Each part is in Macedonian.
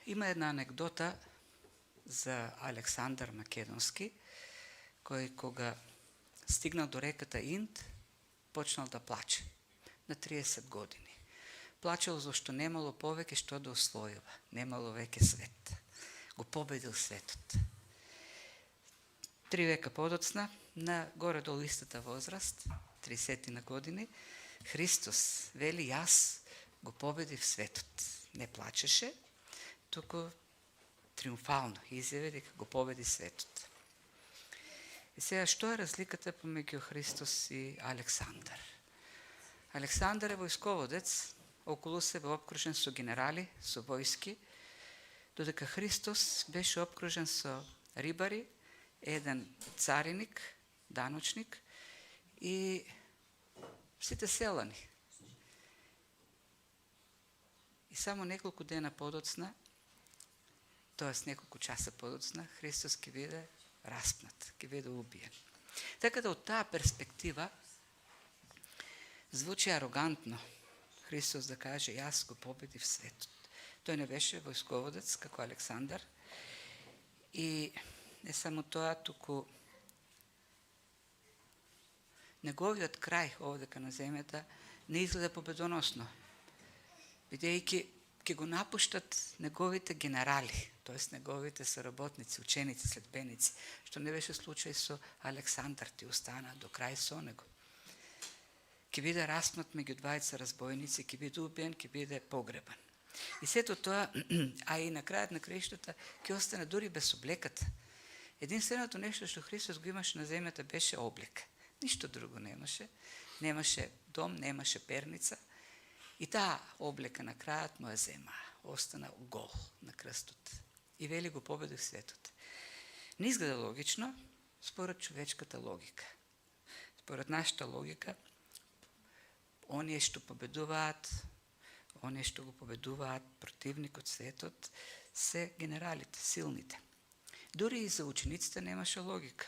Има една анекдота за Александар Македонски, кој кога стигнал до реката Инд, почнал да плаче на 30 години. Плачел зашто немало повеќе што да освојува, немало веќе свет. Го победил светот. 3 века подоцна, на горе-долу истата возраст, 30 на години, Христос вели, јас го победив светот. Не плачеше, туку триумфално изјави дека го победи светот. И сега, што е разликата помеѓу Христос и Александар? Александар е војсководец, околу себе обкружен со генерали, со војски, додека Христос беше обкружен со рибари, еден цариник, даночник и сите селани. И само неколку дена подоцна, тоест неколку часа подоцна, Христос ќе биде распнат, ќе биде убиен. Така да од таа перспектива звучи арогантно Христос да каже, јас го победив светот. Тој не беше војсководец како Александар и не само тоа, туку неговиот крај овдека на земјата не изгледа победоносно, бидејќи ќе го напуштат неговите генерали, тоест неговите соработници, ученици, следбеници, што не беше случај со Александар, ти остана до крај со него. Ќе биде распнат меѓу двајца разбойници, ќе биде убиен, ќе биде погребан. И сето тоа, а и на крајот на краиштата, ќе остане дури без облеката. Единственото нешто што Христос го имаше на земјата беше облека. Ништо друго немаше. Немаше дом, немаше перница. И таа облека на крајот му ја зема. Остана гол на крстот. И вели го победив светот. Не изгледа логично, според човечката логика. Според нашата логика, оние што победуваат, оние што го победуваат противникот светот, се генералите, силните. Дури и за учениците немаше логика.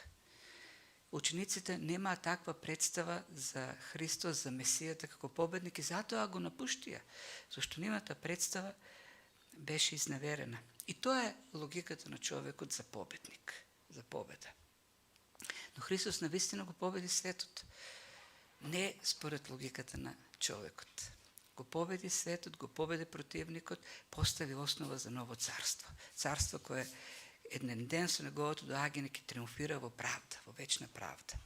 Учениците немаат таква представа за Христос, за Месијата како победник и затоа го напуштија, зашто нивната представа беше изневерена. И тоа е логиката на човекот за победник, за победа. Но Христос навистина го победи светот. Не според логиката на човекот. Го победи светот, го победи противникот, постави основа за ново царство. Царство кое еден ден со неговото доаѓање ќе триумфира во правда, во вечна правда.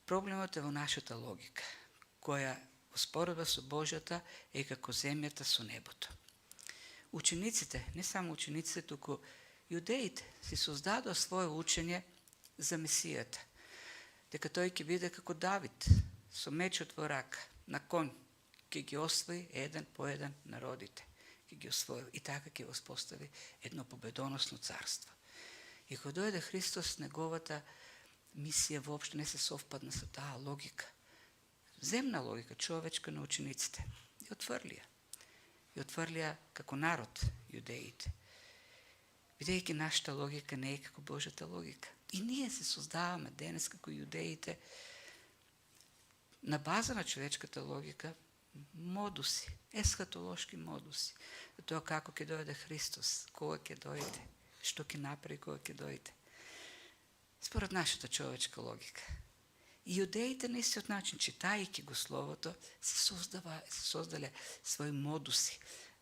Проблемот е во нашата логика, која во споредба со Божјата е како земјата со небото. Учениците, не само учениците, туку јудеите си создадоа свое учење за Месијата, дека тој ќе биде како Давид, со мечот во рака, на кон, ќе ги освои еден по еден народите. Ги освоил и така ќе воспостави едно победоносно царство. И кога дојде Христос, неговата мисија воопшто не се совпадна со таа логика. Земна логика, човечка на учениците. И отврлија. И отврлија како народ јудеите. Бидејќи нашата логика не е како Божјата логика. И ние се создаваме денес како јудеите на база на човечката логика, модуси, есхатолошки модуси. Тоа како ќе дојде Христос, кога ќе дојде, што ќе направи кога ќе дојде. Според нашата човечка логика. И јудеите на истиот начин, читајќи го Словото, се создале своји модуси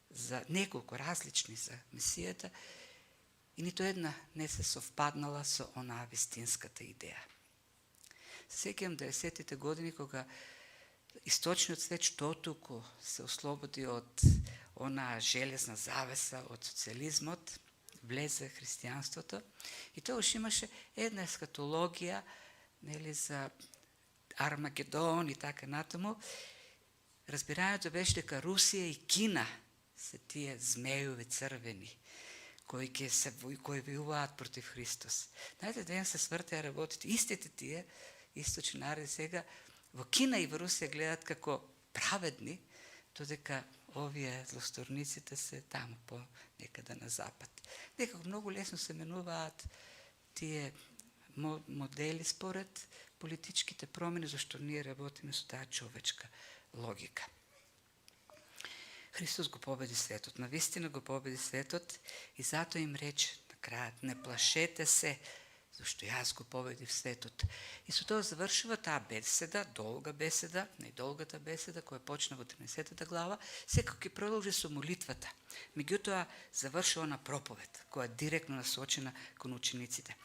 за неколку различни за Месијата и нито една не се совпаднала со онаа вистинската идеја. Сеќавам 90-тите години кога источниот свет што туку се ослободи од онаа железна завеса од социализмот, влезе христијанството и тоа уште имаше една ескатологија, нели, за Армагедон и така натаму. Разбирањето беше дека Русија и Кина се тие змејови црвени кои војуваат против Христос. Знаете, ден се свртеа работите, истите тие источни народи сега во Кина и во Русија гледат како праведни, додека овие злосторниците се таму по некаде на запад. Некако многу лесно се менуваат тие модели според политичките промени, зашто ние работиме со таа човечка логика. Христос го победи светот, навистина го победи светот и затоа им рече на крајот: не плашете се, зашто јас го победив светот. И со тоа завршува таа беседа, долга беседа, најдолгата беседа, која почна во 13 глава, секако ќе продолжи со молитвата. Меѓутоа завршува на проповед, која е директно насочена кон учениците.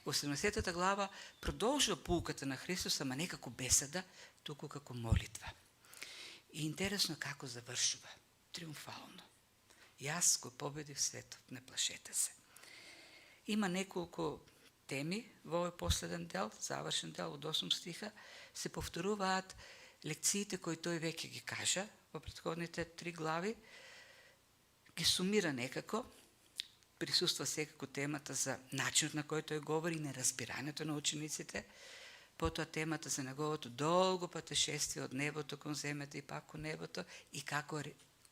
Во 17 глава продолжува поуката на Христос, ама не како беседа, туку како молитва. И интересно како завршува. Триумфално. Јас го победив светот, не плашете се. Има неколку теми во овој последен дел, завршен дел од 8 стиха, се повторуваат лекциите кои тој веќе ги кажа во претходните 3 глави, ги сумира некако, присуства секако темата за начинот на кој тој говори и неразбирањето на учениците, потоа темата за неговото долго патешествие од небото кон земјата и пак кон небото и како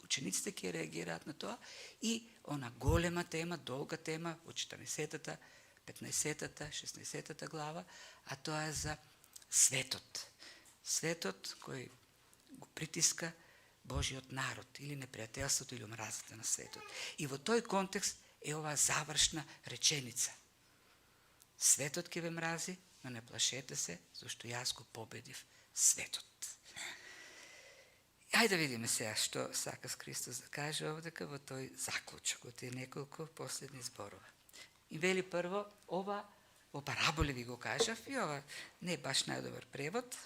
учениците ќе реагираат на тоа, и она голема тема, долга тема во 14-та, 15-та, 16-та глава, а тоа е за светот. Светот кој го притиска Божиот народ, или непријателството, или омразата на светот. И во тој контекст е оваа завршна реченица. Светот ќе ве мрази, но не плашете се, зашто јас го победив светот. Ајде да видиме сега што сака Христос да каже овдека во тој заклучок, во тие неколку последни зборува. И вели прво, ова во параболи ви го кажав, и ова не е баш најдобар превод,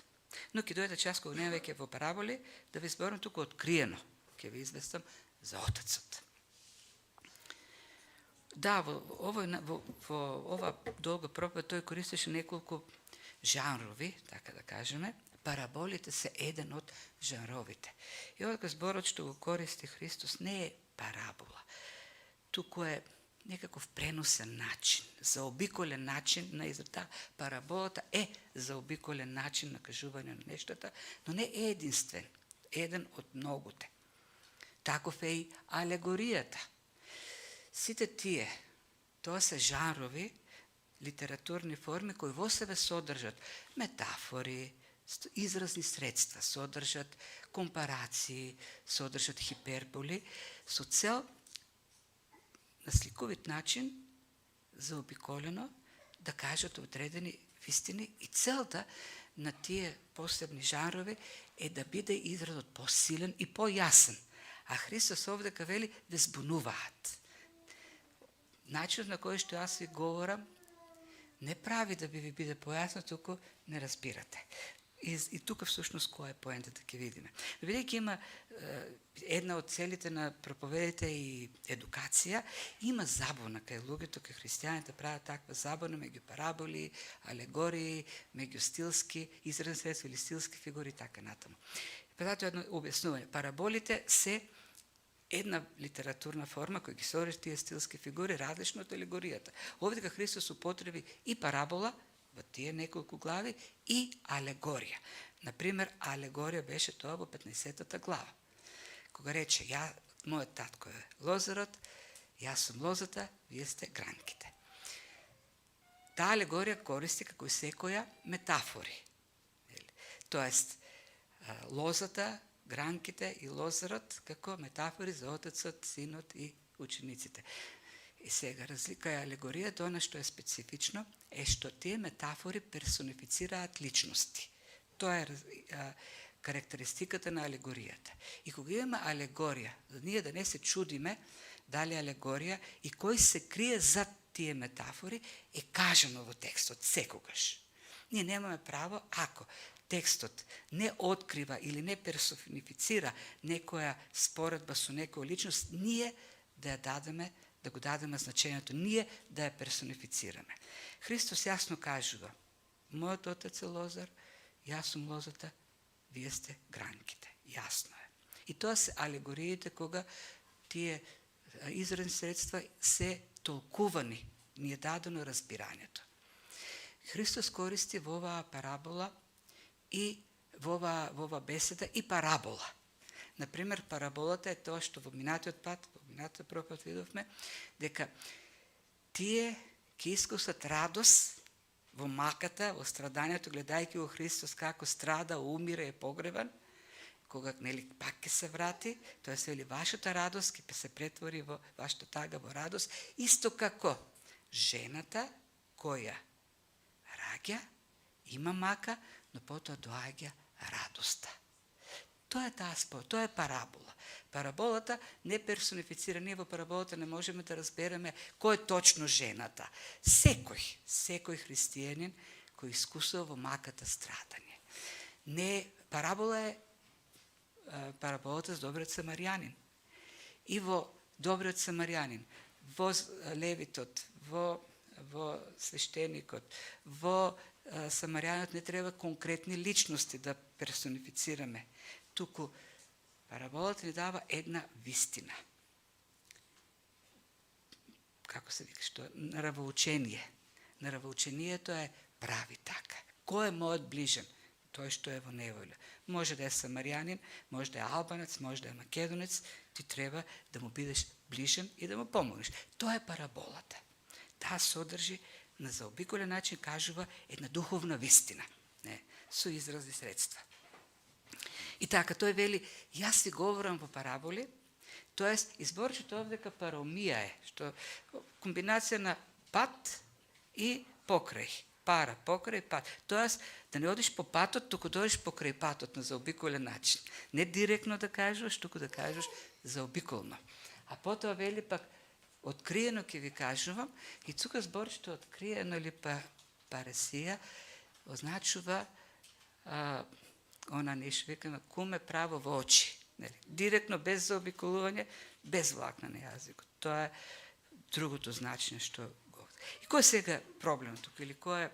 но ќе дојде час кога не веќе во параболи, да ви зборам туку откриено, ќе ви известам за Отецот. Да, во ова долга проповед тој користеше неколку жанрови, така да кажеме. Параболите се еден од жанровите. И овој зборот што го користи Христос не е парабола, туку е некаков преносен начин, заобиколен начин на израта. Параболата е заобиколен начин на кажување на нештата, но не е единствен, еден од многуте. Таков е и алегоријата. Сите тие, тоа се жанрови, литературни форми кои во себе содржат метафори, изразни средства, содржат компарации, содржат хиперболи, со цел на сликовит начин, заобиколено, да кажат одредени вистини, и целта на тие посебни жанрови е да биде изразот посилен и појасен. А Христос овдека вели да збунуваат. Начинот на кој што јас ви говорам не прави да би ви биде појасно, туку не разбирате. И тука всушност која е поентата ќе видиме. Бидејќи има една од целите на проповедите и едукација, има забуна кај луѓето, кај христијаните прават таква забуна меѓу параболи, алегории, меѓу стилски изразни средства или стилски фигури и така натаму. Предато едно објаснување. Параболите се една литературна форма која ги содржи тие стилски фигури, различно од алегоријата. Овдека Христос употреби и парабола во тие неколку глави и алегорија. Например, алегорија беше тоа во 15-та глава. Кога рече, мојот татко е лозарот, јас сум лозата, вие сте гранките. Таа алегорија користи како и секоја метафори. Тоест, лозата, гранките и лозарот како метафори за Отецот, Синот и учениците. И сега разлика е алегоријата, она што е специфично е што тие метафори персонифицираат личности. Тоа е карактеристиката на алегоријата. И кога имаме алегорија, за ние да не се чудиме дали алегорија и кој се крие зад тие метафори, е кажано во текстот секогаш. Ние немаме право, ако текстот не открива или не персонифицира некоја споредба со некоја личност, ние да ја дадеме, да го дадеме значењето, ние да ја персонифицираме. Христос јасно кажува, мојот отец е лозар, јас сум лозата, вие сте гранките. Јасно е. И тоа се алегориите кога тие изразни средства се толкувани, ни е дадено разбирањето. Христос користи во оваа парабола и во оваа беседа и парабола. Например, параболата е тоа што во минатиот пат, во минатиот пропат видовме, дека тие ќе искусат радост во маката, во страдањето, гледајќи го Христос како страда, умира, е погребан, кога пак ќе се врати, тоа се вели вашата радост ќе се претвори во вашата тага во радост, исто како жената која раѓа, има мака, но потоа доаѓа радоста. Тоа е парабола. Параболата не персонифицира, ние во параболата не можеме да разбереме кој е точно жената. Секој христијанин кој искусува во маката страдање. Не, парабола е параболата за добриот самарјанин. И во добриот самарјанин, во левитот, во свештеникот, во самарјанот не треба конкретни личности да персонифицираме. Туку параболата ни дава една вистина. Како се вика, што нравоучение. Нравоучението е прави така. Кој е мојот ближен? Тој што е во неволја. Може да е самарјанин, може да е албанец, може да е македонец, ти треба да му бидеш ближен и да му помогнеш. Тоа е параболата. Таа содржи на заобиколен начин кажува една духовна вистина, со изрази средства. И така, тој вели, јас си говорам во параболи, тоест изборчето овдека паромија е, што комбинација на пат и покрај. Пара, покрај, пат. Тоест, да не одиш по патот, туку дојдеш покрај патот на заобиколен начин. Не директно да кажеш, туку да кажеш заобиколно. А потоа вели пак, откриено ќе ви кажувам, и тука зборчето откриено или паресија означува она нешто викаме куме право во очи. Директно, без заобиколување, без влакна на јазикот. Тоа е другото значење што говори. И кој е сега проблемот тука, или кој е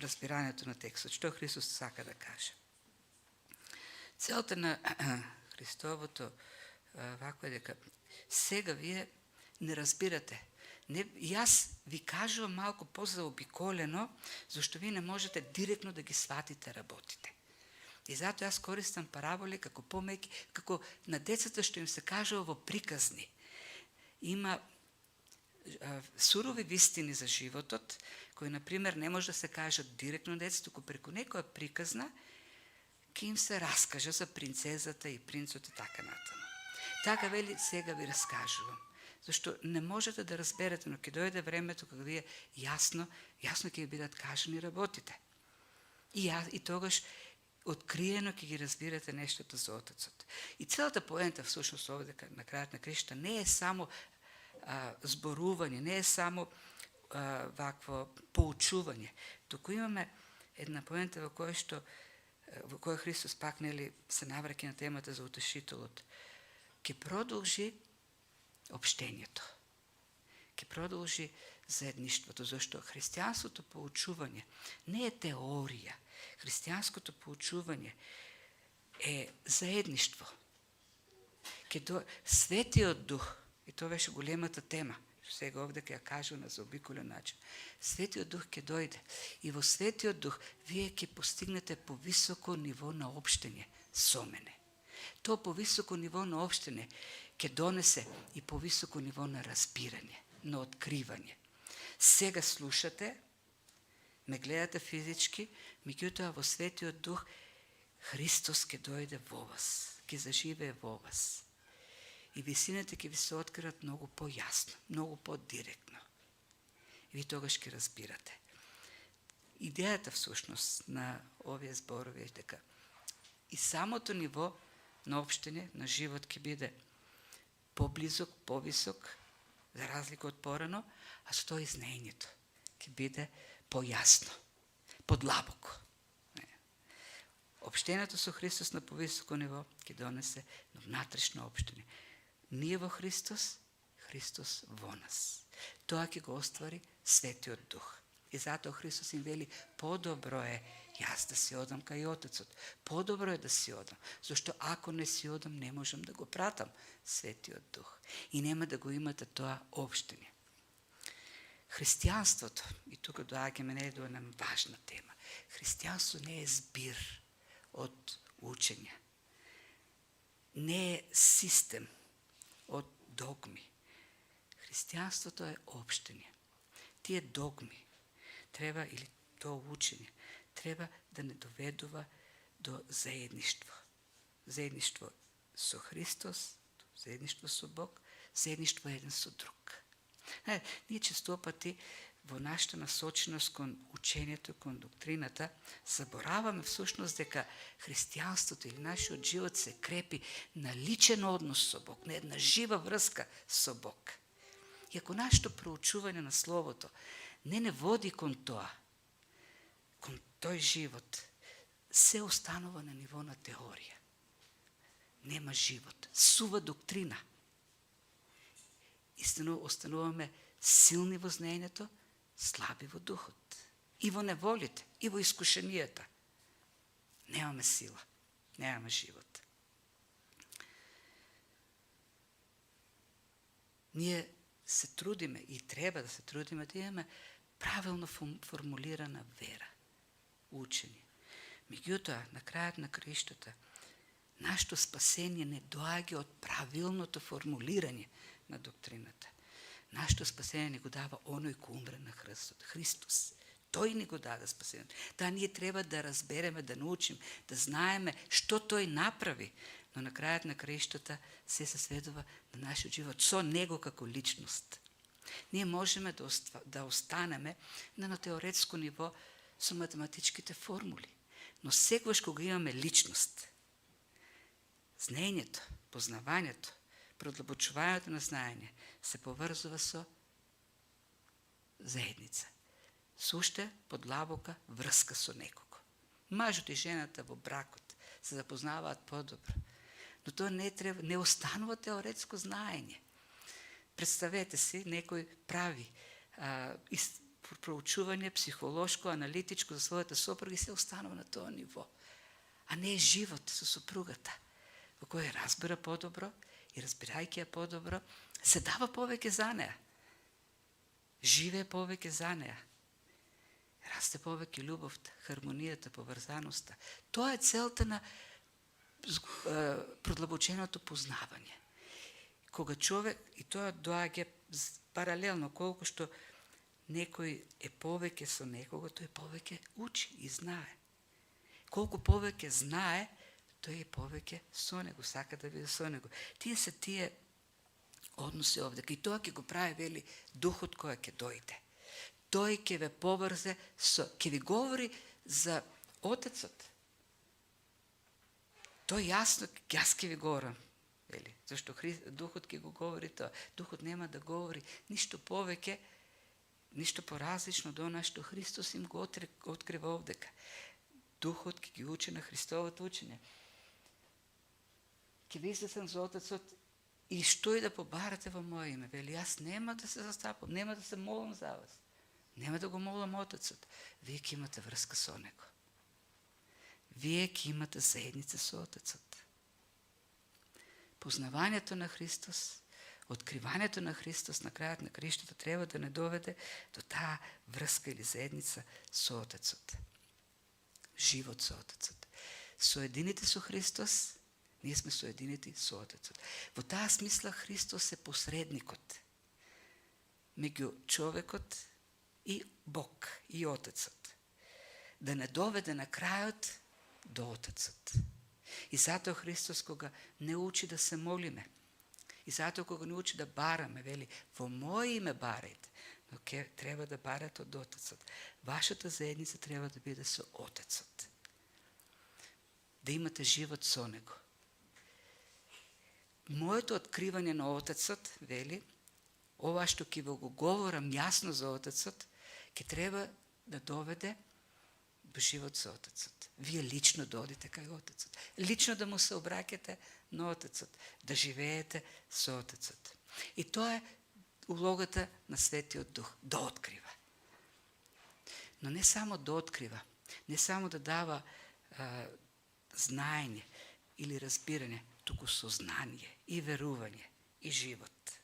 разбирањето на текстот, што Христос сака да каже? Целта на Христовото вако е дека сега вие не разбирате. Јас ви кажувам малку позаобиколено, зашто вие не можете директно да ги сватите работите. И затоа јас користам параболи како помеки, како на децата што им се кажува во приказни. Има сурови вистини за животот, кои, например, не може да се кажат директно на децата, туку преку некоја приказна, ке им се раскажа за принцезата и принцот и така натаму. Така вели, сега ви раскажувам. Зашто не можете да разберете, но ќе дојде времето кога вие јасно ќе ви бидат кажани работите. И тогаш откриено ќе ги разбирате нештото за Отецот. И целата поента всушност овде на крајот на кришта не е само зборување, не е само вакво поучување. Туку имаме една поента во која Христос пак се навраќа на темата за утешителот. Ке продолжи обштењето. Ке продолжи заедништвото, зашто христијанското поучување не е теорија. Христијанското поучување е заедништво. Светиот Дух, и тоа беше големата тема, сега овде ќе ја кажу на заобиколен начин. Светиот Дух ќе дојде и во Светиот Дух вие ќе постигнете повисоко ниво на општење со мене. Тоа повисоко ниво на општење ќе донесе и повисоко ниво на разбирање, на откривање. Сега слушате, ме гледате физички, меѓутоа во Светиот Дух Христос ќе дојде во вас, ќе заживее во вас. И висините ќе ви се откриат многу појасно, многу подиректно. И ви тогаш ќе разбирате. Идејата всушност на овие зборови е дека и самото ниво на општење, на живот ќе биде поблизок, повисок, за разлика од порано, а што и знаењето ќе биде појасно, подлабоко. Општењето со Христос на повисоко ниво ќе донесе на внатрешно општење. Ние во Христос, Христос во нас. Тоа ќе го оствари Светиот Дух. И затоа Христос им вели, подобро е јас да си одам кај Отецот. Подобро е да си одам, зашто ако не си одам, не можам да го пратам Светиот Дух. И нема да го имате тоа општење. Христијанството, и тука доаѓаме до една важна тема, христијанство не е збир од учења. Не е систем од догми. Христијанството е општење. Тие догми треба, или тоа учење, треба да не доведува до заедништво. заедништво со Христос, заедништво со Бог, заедништво еден со друг. Ние честопати во нашата насоченост кон учењето, кон доктрината, забораваме всушност дека христијанството или нашиот живот се крепи на личен однос со Бог, на една жива врска со Бог. И ако нашето проучување на Словото не води кон тоа, кон тој живот, се останува на ниво на теорија. Нема живот, сува доктрина. Истина остануваме силни во знаењето, слаби во духот. И во неволите, и во искушенијата. Немаме сила, немаме живот. Ние се трудиме и треба да се трудиме да имаме правилно формулирана вера, учење. Меѓутоа, на крајот на краиштата, нашето спасение не доаѓа од правилното формулирање на доктрината. Нашето спасение ни го дава оној кој умре на крстот, Христос. Тој ни го даде спасение. Таа ние треба да разбереме, да научим, да знаеме што тој направи, но на крајот на краиштата се сведува на нашиот живот со него како личност. Ние можеме да останеме на теоретско ниво со математичките формули, но секогаш кога имаме личност, знаењето, познавањето, продлабочувањето на знаење се поврзува со заедница, со уште подлабока врска со некого. Мажот и жената во бракот се запознаваат подобро, но тоа не останува теоретско знаење. Представете си, некој прави проучување психолошко, аналитичко за својата сопруга и се останува на тоа ниво, а не е живот со сопругата, во кој разбира подобро и разбирајќи ја подобро, се дава повеќе за неа, живее повеќе за неа, расте повеќе љубовта, хармонијата, поврзаноста. Тоа е целта на продлабоченото познавање. Кога човек, и тоа доаѓа паралелно, колку што некој е повеќе со некого, тој повеќе учи и знае. Колку повеќе знае, тој е повеќе со него, сака да биде со него. Тие се тие односи овде. И тоа ќе го прави, вели, духот кој ќе дојде. Тој ќе ве поврзе ќе ви говори за Отецот. Тој јасно, јас ќе ви говорам. Зашто Духот ќе го говори тоа. Духот нема да говори ништо повеќе, ништо поразлично до она што Христос им го открива овдека. Духот ќе ги учи на Христовото учење. Ќе ви излезам за Отецот и што и да побарате во моје име. Вели, јас нема да се застапам, нема да се молам за вас. Нема да го молам Отецот. Вие ќе имате врска со него. Вие ќе имате заедница со Отецот. Познавањето на Христос, откривањето на Христос на крајот на краиштата треба да не доведе до таа врска или заедница со Отецот. Живот со Отецот. Соедините со Христос, ние сме соединети со Отецот. Во таа смисла Христос е посредникот меѓу човекот и Бог, и Отецот. Да не доведе на крајот до Отецот. И затоа Христос кога не учи да се молиме, и затоа кога не учи да бараме, вели, во моје име барајте, но треба да барате од Отецот. Вашата заедница треба да биде со Отецот. Да имате живот со него. Моето откривање на Отецот, вели, ова што ќе го говорам јасно за Отецот, ќе треба да доведе до живот со Отецот. Вие лично да одите кај Отецот. Лично да му се обраќате на Отецот. Да живеете со Отецот. И тоа е улогата на Светиот Дух. Да открива. Но не само да открива, не само да дава знаење или разбирање, туку сознание и верување и живот.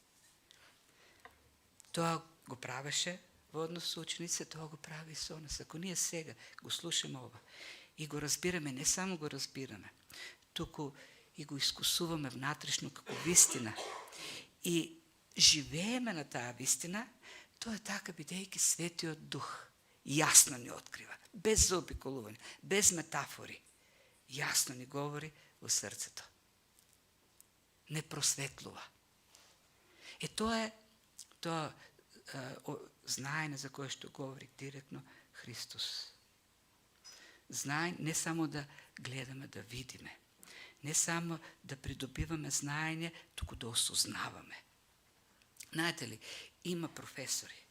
Тоа го правеше во однос со учениците, тоа го прави и со нас. Ако ние сега го слушаме ова и го разбираме, не само го разбираме, туку и го искусуваме внатрешно како вистина и живееме на таа вистина, тоа е така бидејќи Светиот Дух јасно ни открива, без заобиколување, без метафори. Јасно ни говори во срцето. Не просветлува. Тоа е знаење за кое што говори директно Христос. Знаење не само да гледаме, да видиме, не само да придобиваме знаење, туку да осознаваме. Знаете ли, има професори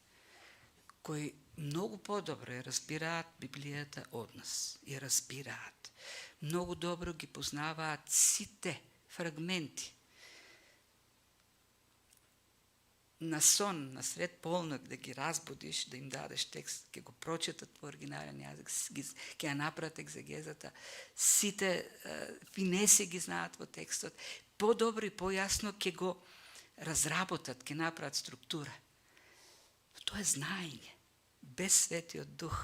кои многу подобро ја разбираат Библијата од нас. Ја разбираат. Многу добро ги познаваат сите фрагменти. На сон, на сред полнок да ги разбудиш, да им дадеш текст, ќе го прочитат во оригинален јазик, ќе ја направат екзегезата, сите финеси ги знаат во текстот, подобро и појасно ќе го разработат, ќе направат структура. Тоа е знаење. Без Светиот Дух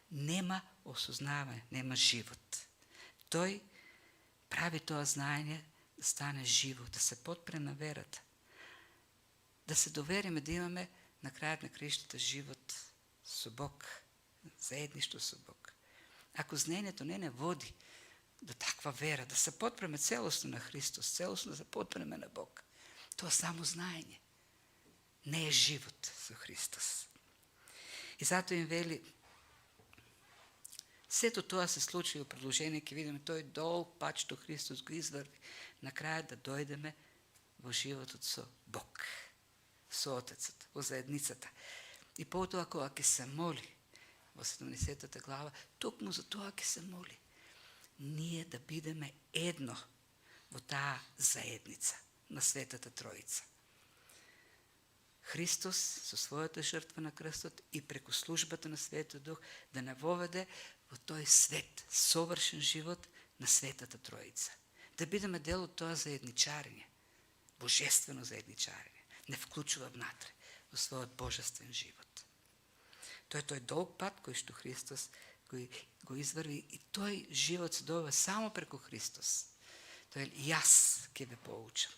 нема осознавање, нема живот. Тој прави тоа знаење да стане живо, да се потпре на верата. Да се довериме, да имаме на крајот на краиштата живот со Бог, заедништво со Бог. Ако знаењето не води до таква вера, да се потпреме целосно на Христос, целосно да се потпреме на Бог, тоа само знаење. Не е живот со Христос. И затоа им вели, сето тоа се случи во продолжение, ќе видиме тој долг пат што Христос го изврви, на крајот да дојдеме во животот со Бог, со Отецот, во заедницата. И потоа кога ќе се моли во 70-та глава, токму за тоа ќе се моли. Ние да бидеме едно во таа заедница на Светата Троица. Христос со својата жртва на крстот и преку службата на Светиот Дух да не воведе во тој свет, совршен живот на Светата Троица. Да бидеме дел од тоа заедничарење, божествено заедничарење. Не вклучува внатре во својот божествен живот. Тој долг пат кој што Христос го изврви и тој живот се добива само преку Христос. Тој јас ќе ве поучам.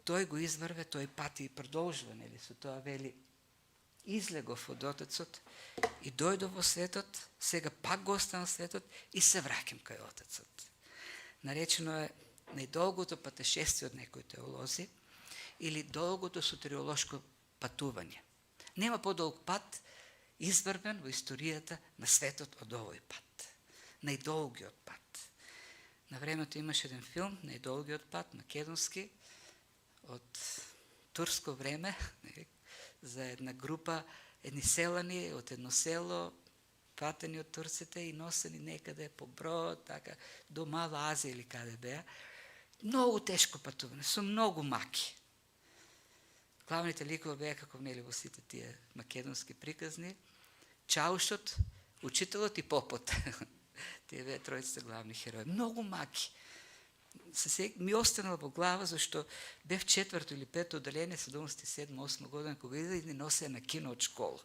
Тој го изврве, тој пати и продолжува, нели, со тоа вели, излегов од Отецот и дојдов во светот, сега пак го останал светот и се враќам кај Отецот. Наречено е најдолгото патешествие од некои теолози или долгото сотериолошко патување. Нема подолг пат изврвен во историјата на светот од овој пат. Најдолгиот пат. На времето имаше еден филм, Најдолгиот пат, македонски, од турско време, за една група, едни селани од едно село, пратени од турците и носени некаде по брод, така, до Мала Азија или каде беа. Многу тешко патување, со многу маки. Главните ликови беа како нели во сите тие македонски приказни, Чаушот, учителот и попот. Тие беа тројцата главни херои. Многу маки. Ми останало во глава, зашто бев 4-то или 5-то одделение, 77-8 година, кога иде и носе на кино од школа.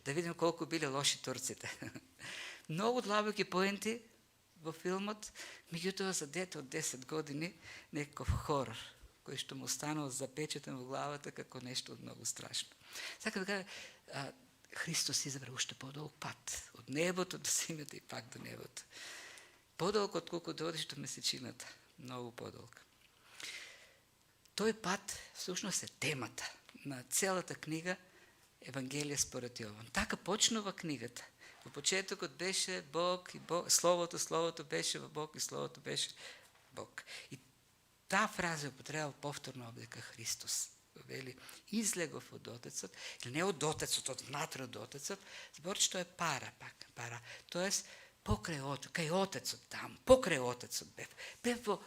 Да видим колку биле лоши турците. Многу длабоки поенти во филмот, меѓутоа за дете од 10 години некој хорор, кој што му останал запечатен во главата како нешто многу страшно. Сакам да кажа, Христос избра уште подолг пат, од небото до земјата и пак до небото. Подолг од колку да одиш до месечината. Многу подолг. Тој пат всушност е темата на целата книга Евангелие според Јован. Така почнува книгата. Во почетокот беше Бог и Бог, Словото беше во Бог и Словото беше Бог. И таа фраза употребува повторно овде Христос. Вели, излегов од Отецот, или не од Отецот, од внатре од Отецот, збор што е пара. Тоест, покрај Отецот, кај Отецот там, покрај Отецот бев. Бев во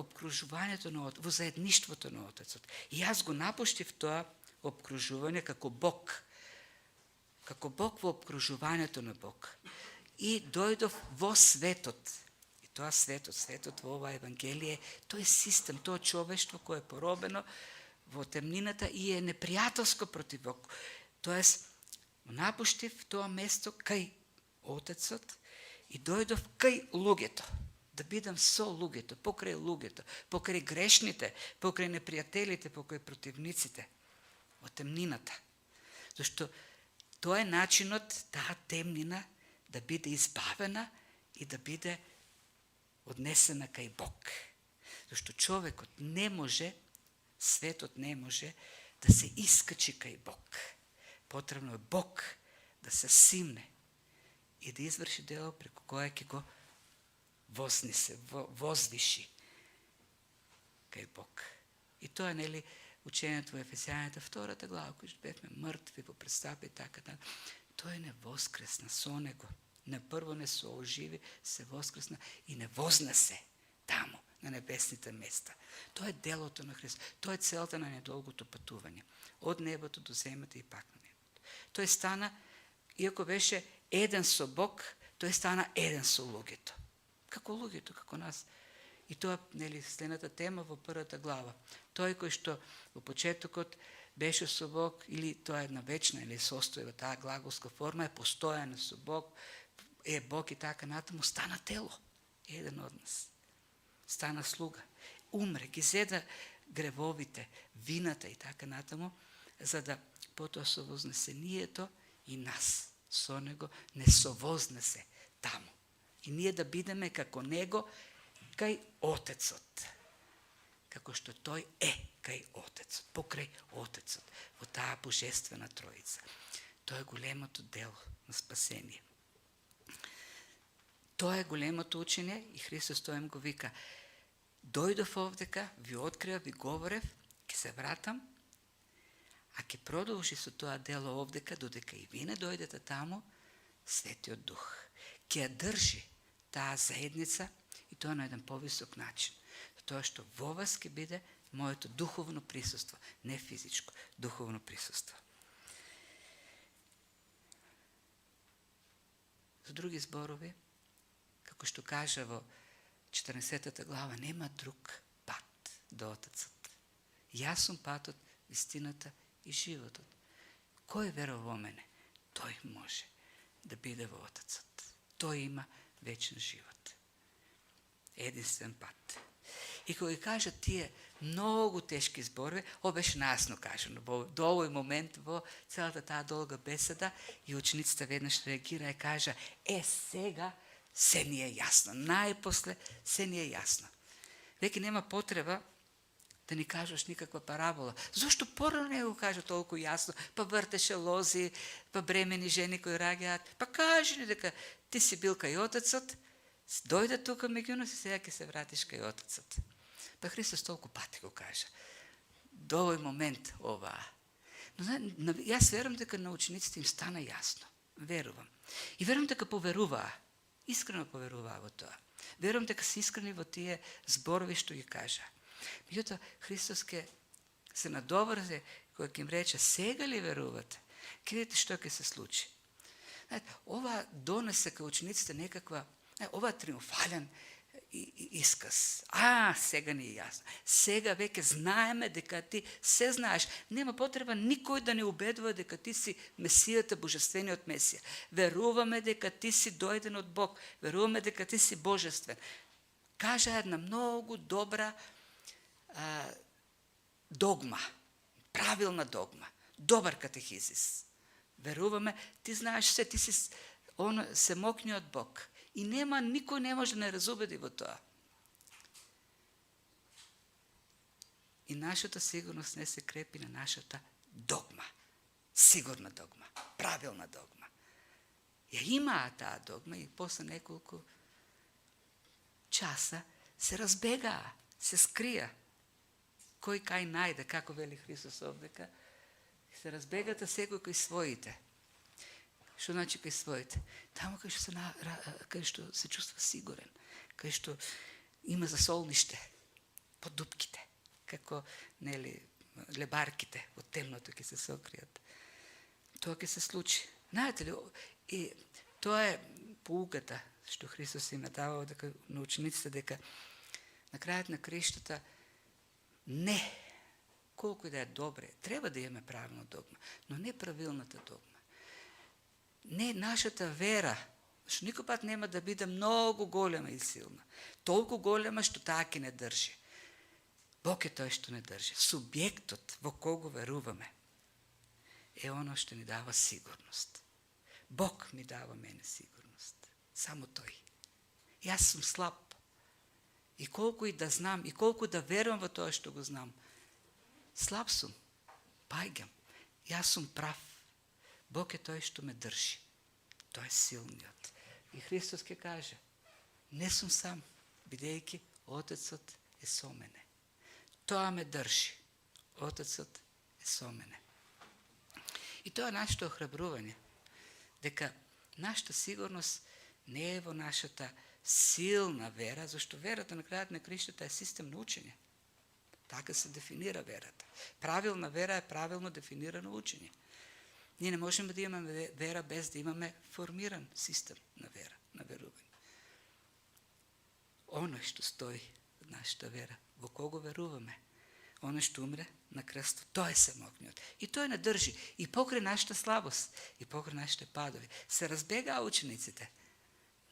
обкружувањето на Отецот, во заедништвото на Отецот. И јас го напуштив тоа обкружување како Бог. Како Бог во обкружувањето на Бог. И дојдов во светот. И тоа светот во ова Евангелие, тој е систем, тоа човештво кое е поробено во темнината и е непријателско против Бог. Тоест, напуштив тоа место кај Отецот и дојдов кај луѓето, да бидам со луѓето, покрај грешните, покрај непријателите, покрај противниците, во темнината. Зашто тоа е начинот таа темнина да биде избавена и да биде однесена кај Бог. Зашто човекот не може, светот не може да се искачи кај Бог. Потребно е Бог да се симне и да изврши дело преку кое ќе го вознесе, возвиши кај Бог. И тоа е, нели, учењето во Ефесијаните 2 глава, кои што бевме мртви по представи и така. Тој не воскресна со него. На прво не се оживи, се воскресна и не вознесе таму, на небесните места. Тоа е делото на Христос. Тоа е целта на недолгото патување. Од небото до земјата и пак на небото. Тој стана, иако беше еден со Бог, тој стана еден со луѓето. Како луѓето, како нас. И тоа, нели, следната тема во 1 глава. Тој кој што во почетокот беше со Бог, или тоа е една вечна, или состојба, таа глаголска форма е постојана со Бог, е Бог и така натаму, стана тело, еден од нас. Стана слуга. Умре, ги зеда гревовите, вината и така натаму, за да потоа со вознесението и нас со него не совознесе таму. И ние да бидеме како него кај Отецот. Како што тој е кај Отецот, покрај Отецот, во таа божествена троица. Тоа е големото дело на спасение. Тоа е големото учење и Христос тоа им го вика: дојдов овдека, ви открива, ви говорев, ќе се вратам, а ќе продолжи со тоа дело овдека, додека и ви не дојдете таму, Светиот Дух ќе ја држи таа заедница, и тоа на еден повисок начин. Тоа што во вас ќе биде моето духовно присуство, не физичко, духовно присуство. За други зборови, како што кажа во 14 глава, нема друг пат до Отецот. Јас сум патот, вистината и животот. Кој верува во мене, тој може да биде во Отецот. Тој има вечен живот. Единствен пат. И кога ги кажа тие многу тешки зборови, ова беше најасно кажано. До овој момент во целата таа долга беседа и учениците веднаш реагира и кажа: сега се ни е јасно. Најпосле се ни е јасно. Веќе нема потреба да ни кажеш никаква парабола. Зошто порано не го кажа толку јасно? Па вртеше лози, па бремени жени кои раѓаат. Па кажи ни дека ти си бил кај Отецот, дојде тука меѓу нас и сега ќе се вратиш кај Отецот. Па Христос толку пати го кажа. До овој момент оваа. Но јас верувам дека на учениците им стана јасно. Верувам. И верувам дека поверуваа. Искрено поверуваа во тоа. Верувам дека се искрени во тие зборови што ги кажа. Меѓутоа, Христос ке се надоврзе кога ќе им рече: сега ли верувате? Ке видите што ќе се случи. Ова донесе кај учениците некаква, ова триумфален исказ. Сега ни е јасно. Сега веќе знаеме дека ти се знаеш. Нема потреба никој да не убедува дека ти си Месијата, божествениот Месија. Веруваме дека ти си дојден од Бог. Веруваме дека ти си божествен. Кажа една многу добра догма. Правилна догма. Добар катехизис. Веруваме, ти знаеш се, ти си семокниот Бог. И нема, никој не може да не разубеди во тоа. И нашата сигурност не се крепи на нашата догма. Сигурна догма, правилна догма. Ја имаа таа догма и после неколку часа се разбегаа, се скрија. Кој кај најде, како вели Христос овдека, се разбегата секој кој своите. Што значи кај своите? Таму кај што се чувства сигурен, кај што има засолниште, под дупките, како, нели, лебарките од темното ќе се сокријат. Тоа ќе се случи. Знаете ли, и тоа е поуката што Христос им е давал на учениците, дека на крајот на криштата не, колку и да е добре, треба да имаме правилна догма, но не правилната догма. Не нашата вера, што никој пат нема да биде многу голема и силна. Толку голема што таа ќе не држи. Бог е тој што не држи. Субјектот во кого веруваме е оно што ни дава сигурност. Бог ми дава мене сигурност. Само тој. Јас сум слаб. И колку и да знам, и колку да верувам во тоа што го знам, слаб сум, паѓам. Јас сум прав. Бог е тој што ме држи. Тој е силниот. И Христос ќе каже, не сум сам, бидејќи Отецот е со мене. Тоа ме држи. Отецот е со мене. И тоа е нашето охрабрување, дека нашата сигурност не е во нашата силна вера, зашто верата на крајот на краиштата е систем на учење. Така се дефинира верата. Правилна вера е правилно дефинирано учење. Ние не можеме да имаме вера без да имаме формиран систем на вера, на верување. Оно што стои од нашата вера, во кого веруваме, оно што умре на крстот, тој е самокниот. И тој не држи. И покрај нашата слабост, и покрај нашите падови, се разбегаа учениците.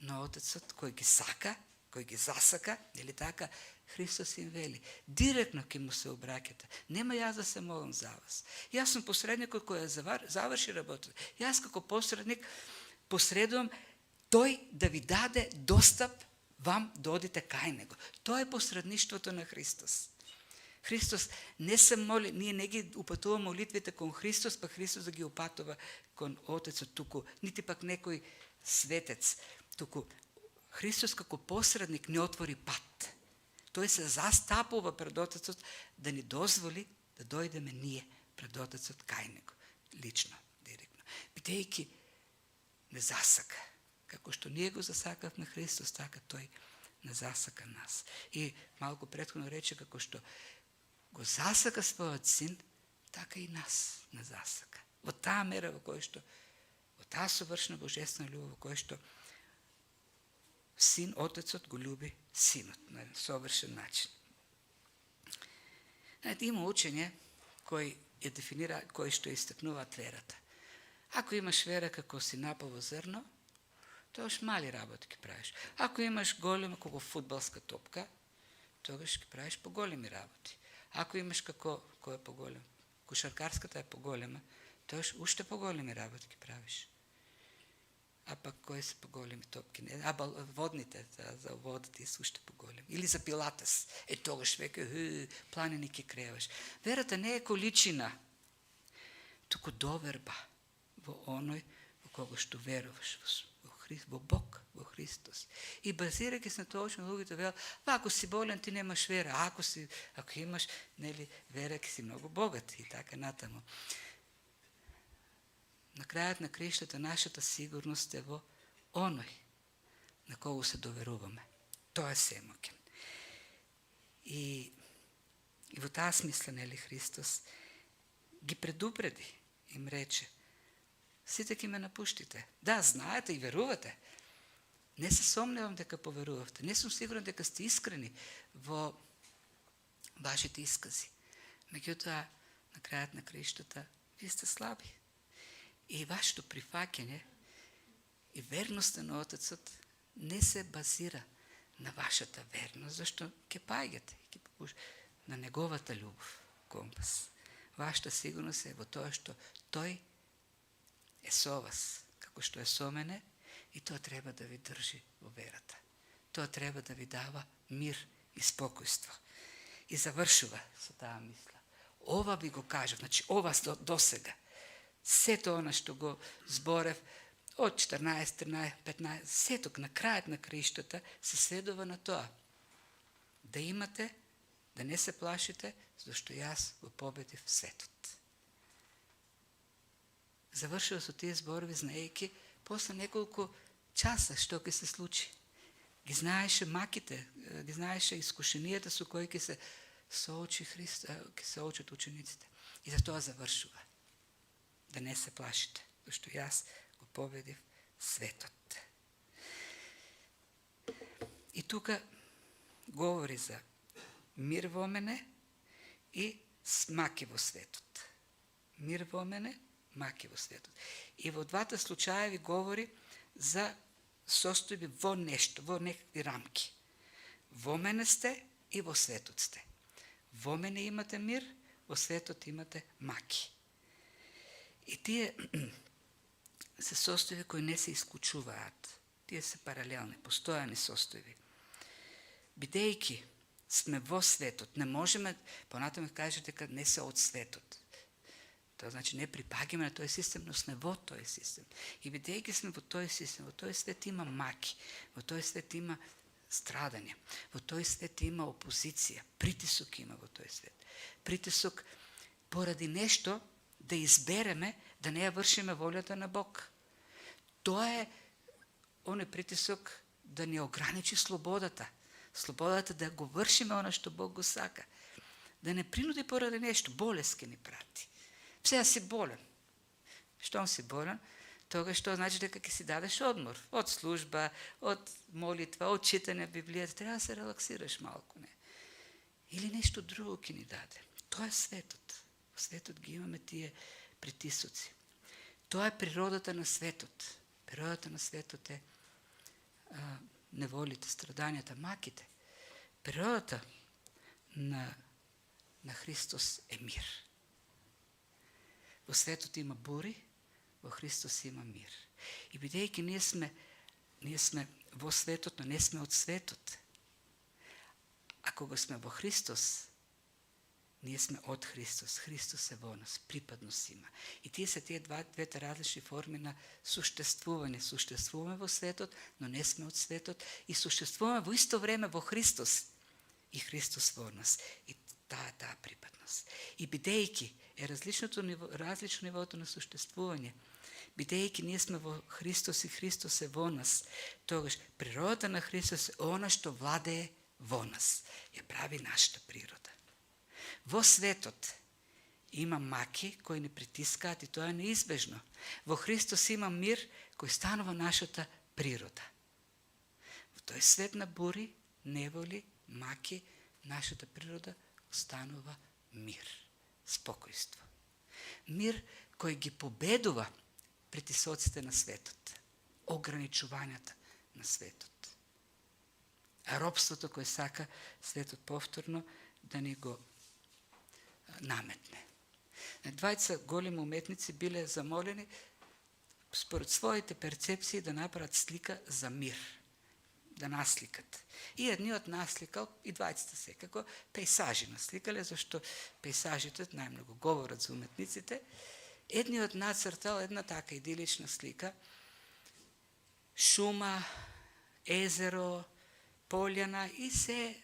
Но Отецот кој ги сака, кој ги засака, или така, Христос им вели, директно ќе му се обраќате. Нема јас да се молам за вас. Јас сум посредникот кој заврши работата. Јас како посредник посредувам тој да ви даде достап вам да одите кај него. Тоа е посредништвото на Христос. Христос не се моли, ние не ги упатува молитвите кон Христос, па Христос да ги упатува кон Отецот, туку, нити пак некој светец, туку Христос како посредник не отвори пат. Тој се застапува пред Отецот да ни дозволи да дојдеме ние пред Отецот кај него, лично, директно. Бидејќи не засака, како што ние го засакавме Христос, така тој не засака нас. И малку претходно рече како што го засака својот син, така и нас не засака. Во таа мера во која што, во таа совршена божествена љубов во која што син, Отецот го љуби синот на совршен начин. Има учење кој ја дефинира, кој што истакнуваат верата. Ако имаш вера како си напало зрно, тогаш мали работи ќе правиш. Ако имаш голема како фудбалска топка, тогаш ќе правиш поголеми работи. Ако имаш како, кој е поголем, кошаркарската е поголема, тогаш уште поголеми работи ќе правиш. А пак кои се поголеми топки? Водните, за водите се уште поголеми. Или за пилатес. Тогаш веќе планини ќе креваш. Верата не е количина, туку доверба во оној во кого што веруваш, во Бог, во Христос. И базирајќи се на тоа што луѓето велат, ако си болен ти немаш вера, ако имаш, нели, вера ќе си многу богат и така натаму. На крајот на краиштата нашата сигурност е во оној на кого се доверуваме. Тоа е семоќен. И во таа смисла, нели, Христос ги предупреди, им рече, сите ќе ме напуштите. Да, знаете и верувате. Не се сомневам дека поверувавте. Не сум сигурен дека сте искрени во вашите искази. Меѓутоа, на крајот на краиштата, вие сте слаби. И вашето прифаќање и верноста на Отецот не се базира на вашата верност, зашто ќе паѓате на неговата љубов кон вас. Вашата сигурност е во тоа што тој е со вас, како што е со мене, и тоа треба да ви држи во верата. Тоа треба да ви дава мир и спокојство. И завршува со таа мисла. Ова ви го кажав, значи ова до сега. Сето она што го зборев од 14, 13, 15, сеток на крајот на краиштата се сведува на тоа. Да имате, да не се плашите, зашто јас го победив светот. Завршува со тие зборови, знаејќи после неколку часа што ќе се случи. Ги знаеше маките, ги знаеше искушенијата со кои ќе се соочи Христ, ќе се соочат учениците. И за тоа завршува. Да не се плашите, зашто јас го победив светот. И тука говори за мир во мене и маки во светот. Мир во мене, маки во светот. И во двата случаеви говори за состојби во нешто, во некакви рамки. Во мене сте и во светот сте. Во мене имате мир, во светот имате маки. И тие се состојби кои не се исклучуваат. Тие се паралелни, постојани состојби. бидејќи сме во светот, не можеме, понатаму каже дека не се од светот. Тоа значи не припаѓаме на тој систем, но сме во тој систем. И бидејќи сме во тој систем, во тој свет има маки, во тој свет има страдање, во тој свет има опозиција, притисок има во тој свет. Притисок поради нешто да избереме да не ја вршиме волјата на Бог. Тоа е оној притисок да ни ограничи слободата. Слободата да го вршиме она што Бог го сака. Да не принуди поради нешто, болест ке ни прати. Сега си болен. Штом си болен, тогаш што значи дека ќе си дадеш одмор од служба, од молитва, од читање Библијата, треба да се релаксираш малку, не. Или нешто друго ќе ни даде. Тоа е светот. Во светот ги имаме тие притисоци. Тоа е природата на светот. Природата на светот е неволите, страдањата, маките. Природата на Христос е мир. Во светот има бури, во Христос има мир. И бидејќи ние сме во светот, но не сме од светот. А кога сме во Христос, ние сме од Христос. Христос е во нас, припадност има. И тие се тие двете различни форми на суштествување. Суштествуваме во светот, но не сме од светот. И суштествуваме во исто време во Христос. И Христос во нас. И таа припадност. И бидејќи е различно нивото на суштествување, бидејќи ние сме во Христос и Христос е во нас, тогаш природата на Христос е она што владее во нас. Ја прави нашата природа. Во светот има маки кои не притискаат и тоа е неизбежно. Во Христос има мир кој станува нашата природа. Во тој свет на бури, неволи, маки, нашата природа останува мир, спокојство. Мир кој ги победува притисоците на светот, ограничувањата на светот. А робството кој сака светот повторно да ни го наметне. Двајца големи уметници биле замолени според своите перцепции да направат слика за мир, да насликат. И едниот насликал, и двајцата секако, пейсажи насликале, зашто пейсажите најмногу говорат за уметниците. Едниот нацртал една така идилична слика, шума, езеро, полјана и се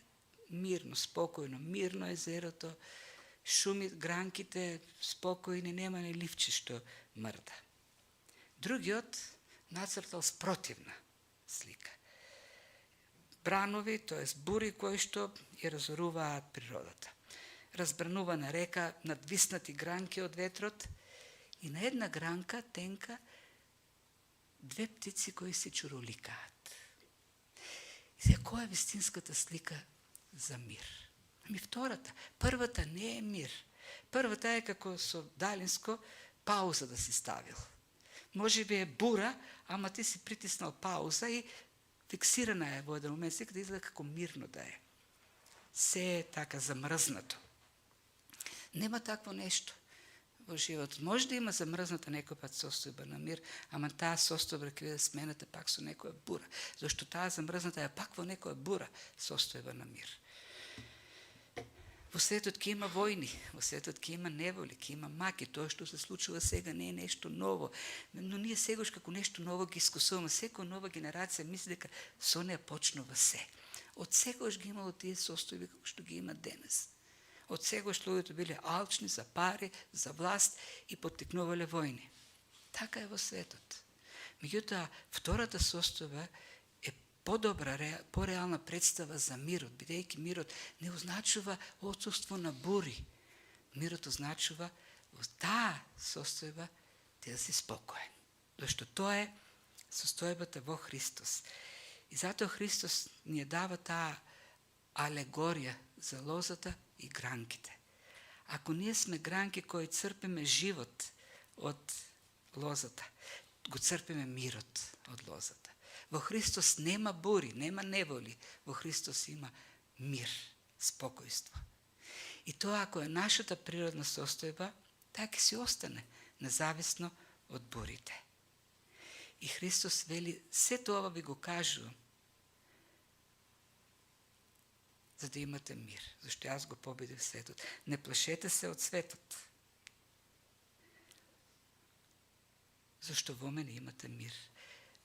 мирно, спокојно, мирно езерото, шуми, гранките, спокојни, нема ни ливче што мрда. Другиот нацртал спротивна слика. Бранови, т.е. бури кои што ја разоруваат природата. Разбранувана река, надвиснати гранки од ветрот и на една гранка, тенка, две птици кои се чуроликаат. И сега, која е вистинската слика за мир? Ами втората. Првата не е мир. Првата е како со далинско пауза да си ставил. Може би е бура, ама ти си притиснал пауза и фиксирана е во еден момент, дека да изгледа како мирно да е. Се е така замрзнато. Нема такво нешто во животот. Може да има замрзната некој пат состојба на мир, ама таа состојба ќе биде смената пак со некоја бура, зашто таа замрзната е пак во некоја бура состојба на мир. Во светот ќе има војни, во светот ќе има неволи, ќе има маки. Тоа што се случува сега не е нешто ново, но ние сегаш како нешто ново ги искусуваме. Секоја нова генерација мисли дека со неа почнува се. Од секогаш ги имало тие состојби како што ги има денес. Од секогаш луѓето биле алчни за пари, за власт и поттикнувале војни. Така е во светот. Меѓутоа, втората состојба е подобра, пореална представа за мирот, бидејќи мирот не означува отсуство на бури. Мирот означува во таа состојба да си спокоен. Зашто тоа е состојбата во Христос. И затоа Христос ни дава таа алегорија за лозата и гранките. Ако ние сме гранки кои црпиме живот од лозата, го црпиме мирот од лозата. Во Христос нема бури, нема неволи. Во Христос има мир, спокојство. И тоа ако е нашата природна состојба, така си остане, независно од бурите. И Христос вели, се тоа ви го кажувам, за да имате мир. Зашто јас го победив светот. Не плашете се од светот. Зашто во мене имате мир.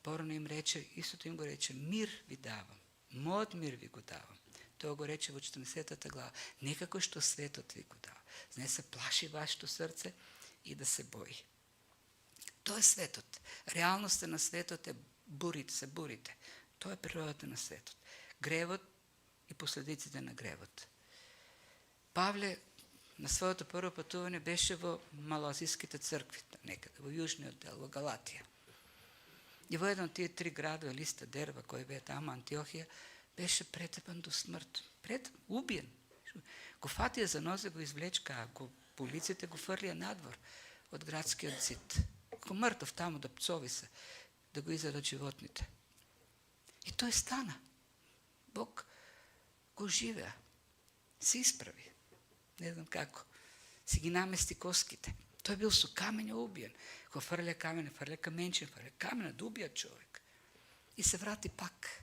Порано им рече, истото им го рече, мир ви давам. Мојот мир ви го давам. Тоа го рече во 14 глава. Не како што светот ви го дава. Не се плаши вашето срце и да се бои. Тоа е светот. Реалноста на светот е се бурите. Тоа е природата на светот. Гревот и последиците на гревот. Павле на своето прво патување беше во малоазиските цркви, некаде во јужниот дел, во Галатија. И во еден од тие 3 градови, Листа, Дерба, кој бе тamo, Антиохија, беше претепан до смрт. Убиен. Го фатија за нозе, го извлечка, а полиците го фрлија надвор од градскиот зид. Ко мртов таму да пцови се, да го изедат животните. И тој стана. Бог го живеа. Се исправи. Не знам како. Си ги намести коските. Тој бил со камења убиен. Го фрля камене, фрля каменче, фрля камена да убија човек. И се врати пак.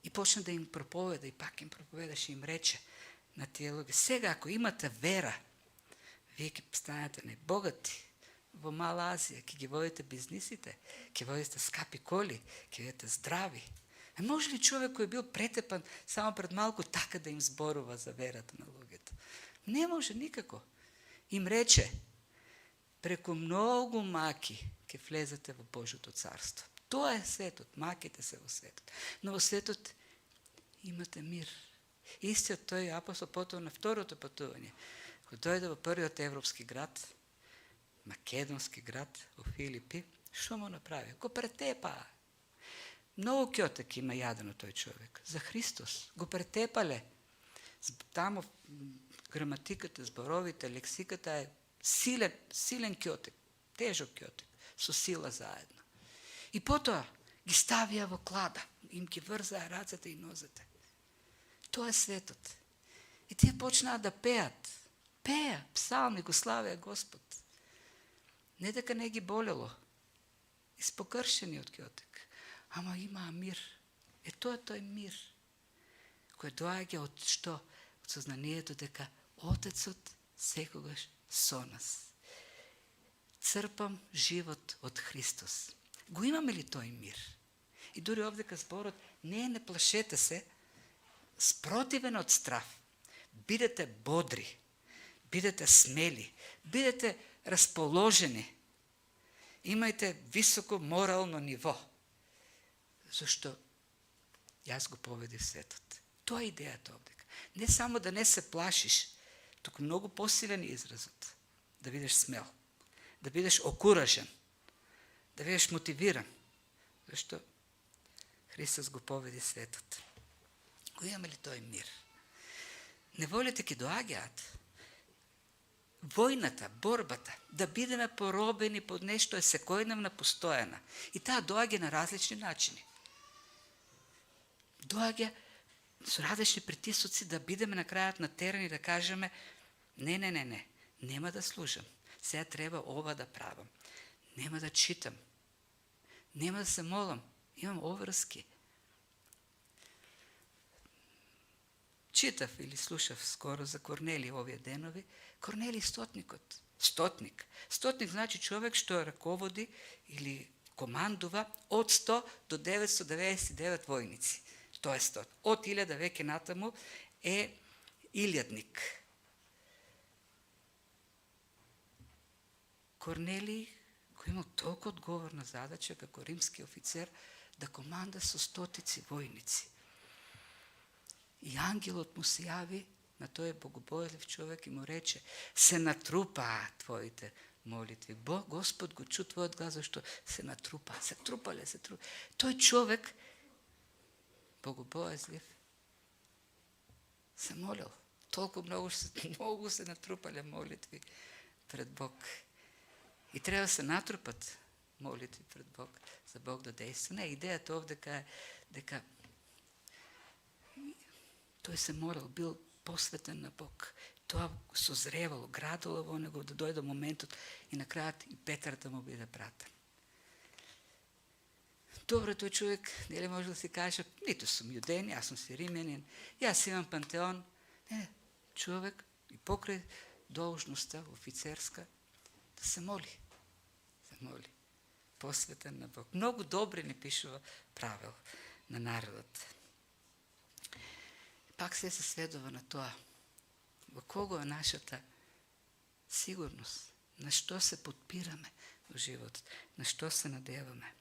И почна да им проповеда, и пак им проповедаше, им рече на тие луѓе. Сега, ако имате вера, вие ќе станете најбогати во Мала Азија, ќе ги водите бизнисите, ќе водите скапи коли, ќе бидете здрави. Може ли човек кој бил претепан само пред малку така да им зборува за верата на луѓето? Не може никако. Им рече, преку многу маки ќе влезете во Божјото царство. Тоа е светот, маките се во светот. Но во светот имате мир. Истиот тој апостол потоа на второто патување, кога дојде во првиот европски град, македонски град, во Филипи, што му направи? Го претепа. Многу ќотек има јадено тој човек. За Христос. Го претепале. Тамо граматиката, зборовите, лексиката е силен ќотек, тежок ќотек, со сила заедно. И потоа ги ставија во клада, им ги врзаа рацете и нозете. Тоа е светот. И тие почнаа да пеат. Пеа, псалми, го славеа Господ. Не дека не ги болело. Испокршени од ќотек. Ама имаа мир. Тоа е тој мир. Кој доаѓа од што? Од сознанието дека Отецот секогаш со нас. Црпам живот од Христос. Го имаме ли тој мир? И дури овдека зборот не плашете се, спротивен од страв. Бидете бодри, бидете смели, бидете расположени. Имајте високо морално ниво. Зашто јас го победив светот. Тоа е идејата овдека. Не само да не се плашиш, туку многу посилен изразот. Да бидеш смел, да бидеш окуражен, да бидеш мотивиран. Зашто Христос го победи светот. Го имаме ли тој мир? Неволите ќе доаѓаат. Војната, борбата, да бидеме поробени под нешто е секојдневна постојана. И таа доаѓа на различни начини. Доаѓа со различни притисоци да бидеме на крајот на терен и да кажеме не, нема да служам. Сега треба ова да правам. Нема да читам. Нема да се молам. Имам обврски. Читав или слушав скоро за Корнелиј овие денови. Корнелиј стотникот. Стотник. Стотник значи човек што раководи или командува од 100 до 999 војници. Тоа е 100. Од 1000 веќе натаму е илјадник. Корнелиј кој имал толку одговорна задача како римски офицер да команда со стотици војници. И ангелот му се јави на тој богобојлив човек и му рече: се натрупаа твоите молитви. Господ го чу твојот глас, зашто се натрупаа, се трупале. Тој човек богобојазлив се молил. Толку многу се натрупале молитви пред Бог. И треба се натрупат молитви пред Бог, за Бог да действа. Не, идејата овдека е дека тој се молил, бил посветен на Бог. Тоа созревало, градало во него да дојде моментот и на крајот и Петар да му биде пратен. Добро, тој човек, нели може да си каже, нито сум јудеин, јас сум си римјанин, јас имам пантеон. Не, човек и покрај должноста офицерска да се моли. Посветен на Бог. Многу добри ни пишува правил на народот. Пак се сведува на тоа. Во кого е нашата сигурност? На што се подпираме во животот? На што се надеваме?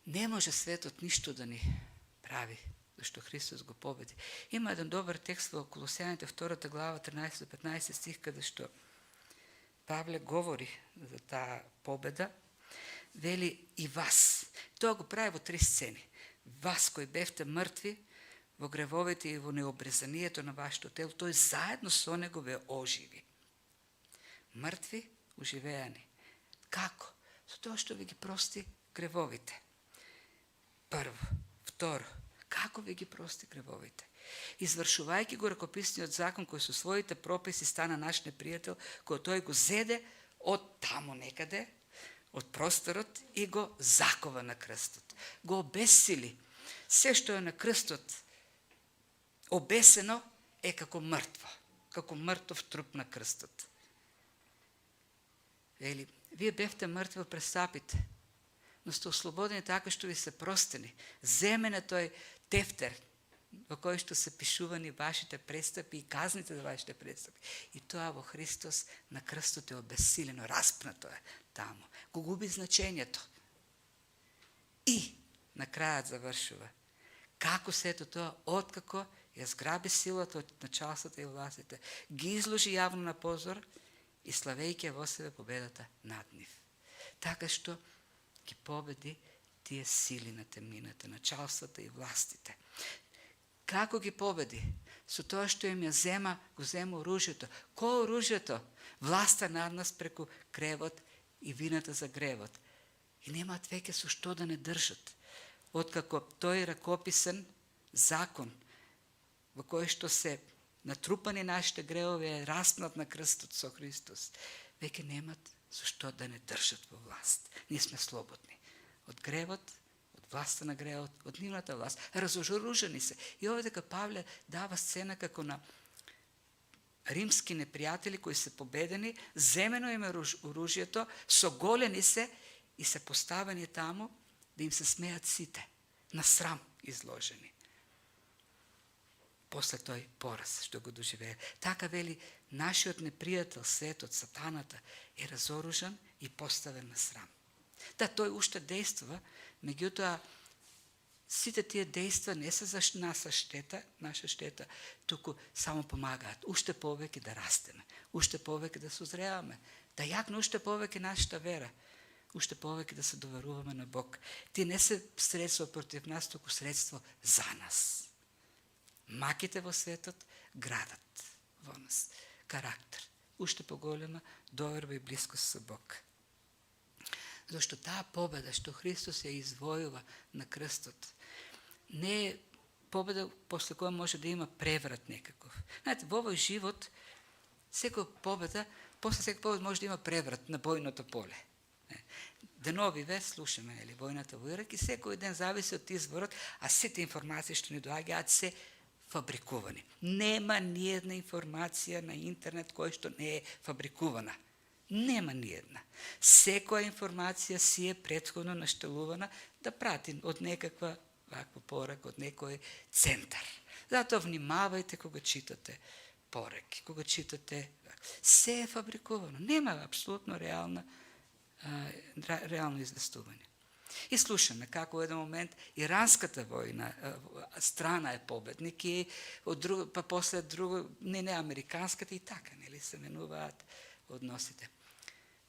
Не може светот ништо да ни прави, зашто Христос го победи. Има еден добар текст во Колосјаните 2 глава 13-15 стих, каде што Павле говори за таа победа, вели и вас. Тоа го прави во 3 сцени. Вас кои бевте мртви во гревовите и во необрезанието на вашето тело, тој заедно со него ве оживи. Мртви, оживеани. Како? Со тоа што ви ги прости гревовите. Прво. Второ. Како ви ги прости гревовите? Извршувајќи го ракописниот закон кој со своите прописи стана наш непријател, кој тој го зеде од таму некаде, од просторот и го закова на крстот. Го обесили. Се што е на крстот обесено е како мртво, како мртов труп на крстот. Вели, вие бевте мртви во престапите, но сте ослободени така што ви се простени. Земен е тој тефтер во кој што се пишувани вашите престапи и казните за вашите престапи. И тоа во Христос на крстот е обесилено, распнато е таму. Го губи значењето. И на крајот завршува. Како сето тоа, откако ја зграби силата од началствата и властите, ги изложи јавно на позор и славејќи во себе победата над нив. Така што ги победи тие сили на темнината, началствата и властите. Како ги победи? Со тоа што им ја го зема оружјето. Кој оружјето? Власта над нас преку кревот и вината за гревот. И немаат веќе со што да не држат. Откако тој ракописен закон во кој што се натрупани нашите гревови е распнат на крстот со Христос, веќе немаат со што да не држат во власт. Ние сме слободни од гревот, од власта на гревот, од нивната власт. Разоружени се. И овде дека Павле дава сцена како на римски непријатели кои се победени, земено им е оружјето, соголени се и се поставени таму да им се смеат сите, на срам изложени. После тој пораз што го доживее. Така вели, нашиот непријател, светот, сатаната, е разоружен и поставен на срам. Да, тој уште действува, меѓутоа, сите тие дејства не се за наша штета, туку само помагаат. Уште повеќе да растеме, уште повеќе да созреваме, да јакне уште повеќе нашата вера, уште повеќе да се доверуваме на Бог. Тие не се средство против нас, туку средство за нас. Маките во светот градат во нас карактер, уште поголема доверба и близкост со Бог. Зашто таа победа што Христос ја извојува на крстот, не е победа после која може да има преврат некаков. Знаете, во овој живот, после секоја победа може да има преврат на бојното поле. Деновиве слушаме, војната во Ирак и секој ден зависи од изворот, а сите информации што ни доаѓаат се фабрикувани. Нема ниедна информација на интернет која што не е фабрикувана. Нема ниедна. Секоја информација си е претходно наштелувана да прати од некаква ваква порака, од некој центар. Затоа внимавајте кога читате пораки, кога читате. Се е фабрикувано. Нема апсолутно реално известување. И слушаме како во еден момент иранската војна страна е победник и па после друго не американската и така, нели се менуваат односите.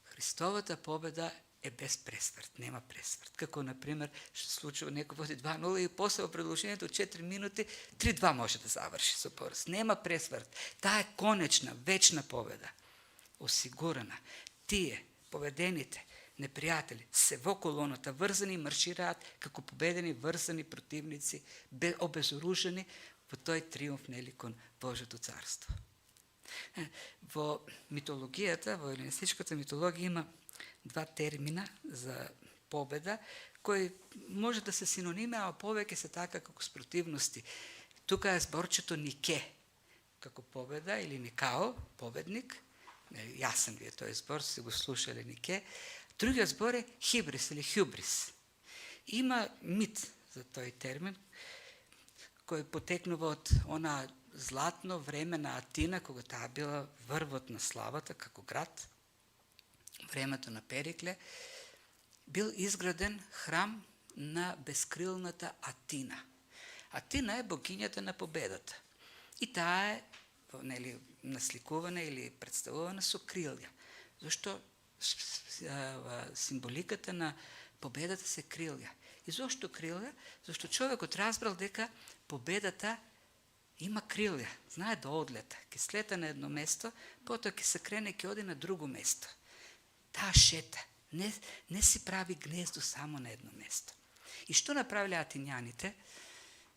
Христовата победа е без пресврт, нема пресврт. Како на пример што случува некој води 2:0 и после во продолжението од 4 минути 3:2 може да заврши со пораз. Нема пресврт. Таа е конечна, вечна победа. Осигурена. Тие победените непријатели се во колоната врзани и маршираат како победени врзани противници, обезоружени во тој триумф нели кон Божјото царство. Во митологијата, во еленистичката митологија има два термина за победа, кој може да се синонимеа повеќе се така како спротивности. Тука е зборчето Нике, како победа или Никао, победник. Јасен ви е тој збор, се го слушале Нике. Другиот збор е хибрис или хюбрис. Има мит за тој термин, кој потекнува од она златно време на Атина, кога таа била врвот на славата како град, времето на Перикле, бил изграден храм на безкрилната Атина. Атина е богинјата на победата. И таа е насликувана или представувана со крилја. Зашто символиката на победата се крилја. И зошто крилја? Зашто човекот разбрал дека победата има крилја. Знае да одлета. Ке слета на едно место, потоа ке се крене, ке оди на друго место. Таа шета. Не си прави гнездо само на едно место. И што направиле атињаните?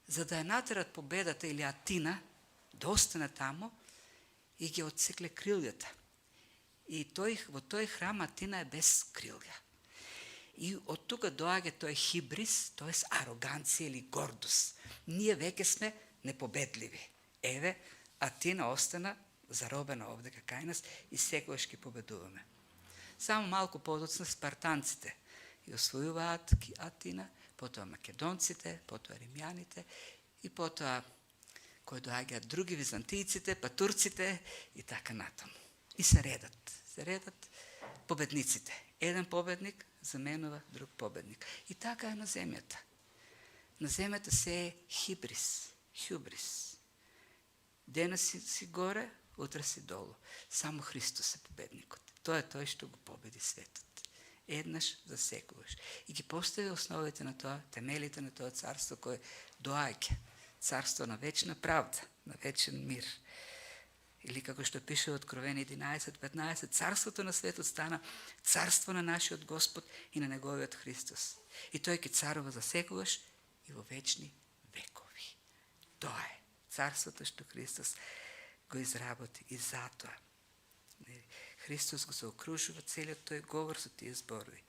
За да ја натерат победата или Атина, да остане тамо, и ги отсекле крилјата. И во тој храм Атина е без крилја. И од тука доаѓа тој хибрис, тоест ароганција или гордост. Ние веќе сме непобедливи. Еве, Атина остана заробена овде кај нас и секогаш ќе победуваме. Само малку подоцна спартанците и освојуваат Атина, потоа македонците, потоа римјаните и потоа кои доаѓаат други византијците, па турците и така натаму. И се редат победниците. Еден победник заменува друг победник. И така е на земјата. На земјата се е хюбрис. Денес си горе, утре си долу. Само Христос е победникот. Тој е тој што го победи светот. Еднаш за секогаш. И ги постави основите на тоа, темелите на тоа царство кое доаѓа. Царство на вечна правда, на вечен мир. Или како што пише во Откровение 11:15, царството на светот стана царство на нашиот Господ и на неговиот Христос. И тој ќе царува за секогаш и во вечни векови. Тоа е царството што Христос го изработи. И затоа Христос го заокружува целиот тој говор со тие зборови.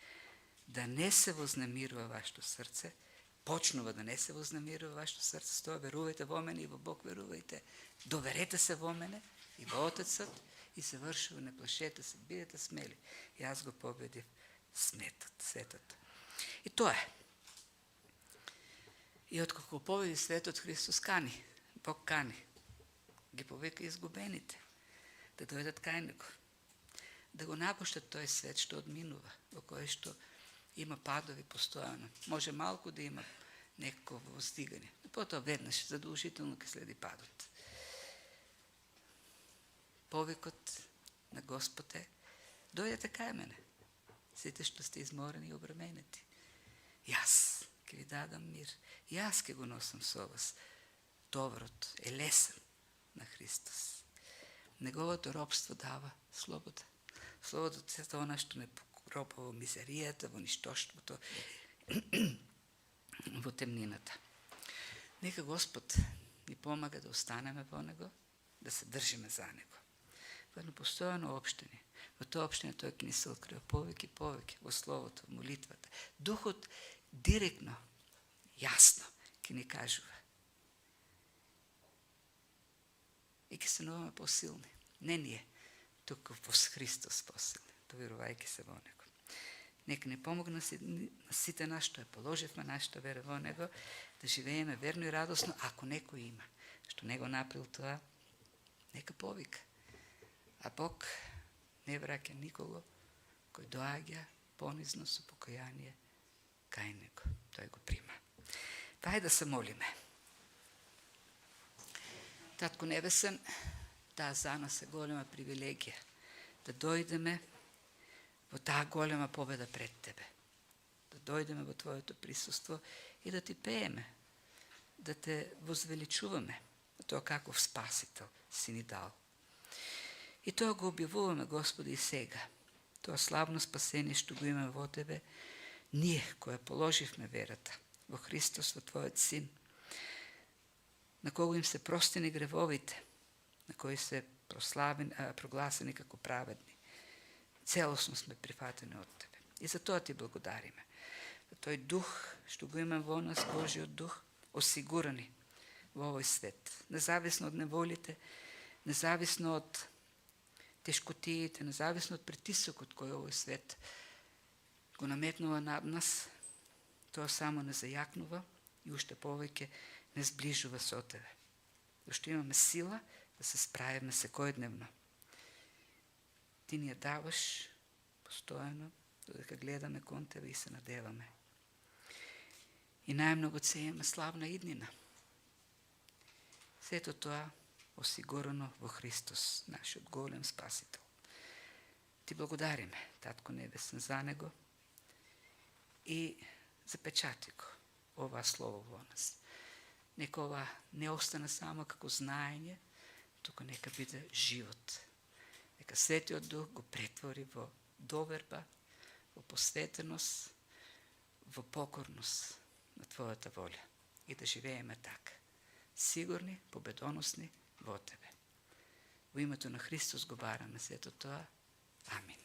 Да не се вознемирува вашето срце, почнува да не се вознемирува вашето срце, стоа верувајте во мене и во Бог верувајте. Доверете се во мене и во Отецот и се вршува, не плашете се, бидете смели. И аз го победив светот. И тоа е. И откако победи светот, Христос кани, Бог кани, ги повика изгубените, да дојдат кај Него, да го напуштат тој свет што одминува, во кој што има падови постојано. Може малку да има некако воздигање, потоа веднаш задолжително ќе следи падот. Повикот на Господ е: дојдете кај мене, сите што сте изморени и обременети. Јас ќе ви дадам мир. Јас ќе го носам со вас. Товарот е лесен на Христос. Неговото робство дава слобода. Слободата е тоа што не покропа во мизеријата, во ништоштвото, во темнината. Нека Господ ни помага да останеме во Него, да се држиме за Него. Во едно постојано општење. Во тоа општење тој ќе ни се открива повеќе и повеќе во Словото, во молитвата. Духот директно, јасно ќе ни кажува. И ќе стануваме посилни. Не ние, туку во Христос посилни, доверувајќи се во Него. Нека ни помогне на сите нас што ја положивме нашата вера во Него, да живееме верно и радосно. Ако некој има што не го направил тоа, нека повика. А Бог не враќа никого кој доаѓа понизно со покаяние кај Него. Тој го прима. Вај да се молиме. Татко Небесен, таа за нас е голема привилегија да дојдеме во таа голема победа пред Тебе. Да дојдеме во Твоето присуство и да Ти пееме, да Те возвеличуваме тоа каков Спасител си ни дал. И тоа го објавуваме, Господи, и сега. Тоа славно спасение што го имаме во Тебе, ние која положивме верата во Христос, во Твојот Син, на кого им се простени гревовите, на кои се прогласени како праведни. Целосно сме прифатени од Тебе. И за тоа Ти благодариме. тој дух што го има во нас, Божиот дух, осигурани во овој свет. Независно од неволите, независно од тешкотиите, независно од притисокот кој овој свет го наметнува над нас, тоа само не зајакнува и уште повеќе не сближува со тебе. Зашто имаме сила да се справиме секојдневно. Ти ни ја даваш постојано, додека гледаме кон тебе и се надеваме. И најмногу ценеме славна иднина. Сето тоа осигурено во Христос, нашиот голем спасител. Ти благодариме, Татко Небесен, за него и запечати го оваа слово во нас. Нека ова не остане само како знаење, туку нека биде живот. Нека Светиот Дух го претвори во доверба, во посветеност, во покорност на Твојата воља и да живееме така, сигурни, победоносни во Тебе. Во името на Христос го бараме сето тоа. Амин.